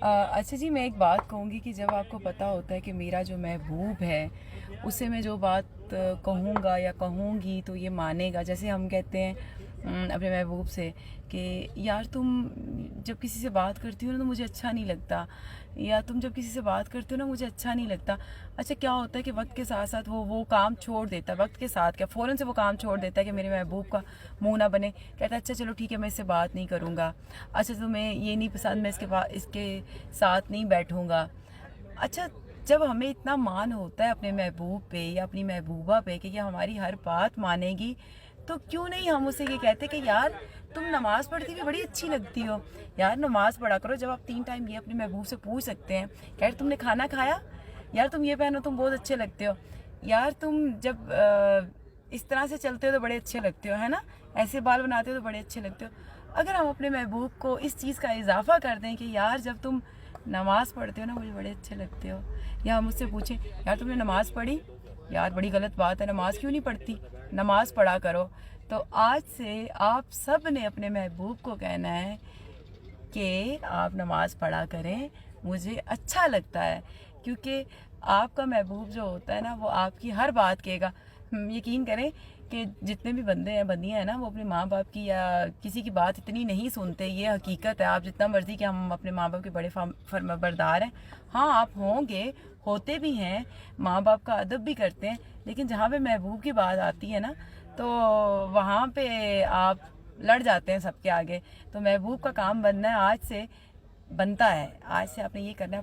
अच्छा जी, मैं एक बात कहूँगी कि जब आपको पता होता है कि मेरा जो महबूब है उससे मैं जो बात कहूँगा या कहूँगी तो ये मानेगा। जैसे हम कहते हैं अपने महबूब से कि यार तुम जब किसी से बात करती हो ना तो मुझे अच्छा नहीं लगता, या तुम जब किसी से बात करते हो ना मुझे अच्छा नहीं लगता। अच्छा, क्या होता है कि वक्त के साथ साथ वो काम छोड़ देता है। वक्त के साथ क्या, फ़ौरन से वो काम छोड़ देता है कि मेरे महबूब का मुंह ना बने। कहता है अच्छा चलो ठीक है, मैं इससे बात नहीं करूँगा। अच्छा, तुम्हें ये नहीं पसंद, मैं इसके साथ नहीं बैठूँगा। अच्छा, जब हमें इतना मान होता है अपने महबूब पे या अपनी महबूबा पे कि ये हमारी हर बात मानेगी, तो क्यों नहीं हम उसे ये कहते कि यार तुम नमाज़ पढ़ती हुई बड़ी अच्छी लगती हो, यार नमाज़ पढ़ा करो। जब आप 3 टाइम ये अपने महबूब से पूछ सकते हैं, यार तुमने खाना खाया, यार तुम ये पहनो, तुम बहुत अच्छे लगते हो, यार तुम जब इस तरह से चलते हो तो बड़े अच्छे लगते हो, है ना, ऐसे बाल बनाते हो तो बड़े अच्छे लगते हो। अगर हम अपने महबूब को इस चीज़ का इजाफा कर दें कि यार जब तुम नमाज़ पढ़ते हो ना मुझे बड़े अच्छे लगते हो, या हम उससे पूछें यार तुमने नमाज़ पढ़ी, यार बड़ी गलत बात है, नमाज़ क्यों नहीं पढ़ती, नमाज़ पढ़ा करो। तो आज से आप सब ने अपने महबूब को कहना है कि आप नमाज़ पढ़ा करें, मुझे अच्छा लगता है। क्योंकि आपका महबूब जो होता है ना वो आपकी हर बात कहेगा। यकीन करें कि जितने भी बंदे हैं बंदियां हैं ना वो अपने माँ बाप की या किसी की बात इतनी नहीं सुनते, ये हकीकत है। आप जितना मर्जी कि हम अपने माँ बाप के बड़े फर्माबरदार हैं, हाँ आप होंगे, होते भी हैं, माँ बाप का अदब भी करते हैं, लेकिन जहाँ पे महबूब की बात आती है ना तो वहाँ पे आप लड़ जाते हैं सबके आगे। तो महबूब का काम बनना है आज से, बनता है आज से आपने ये करना है।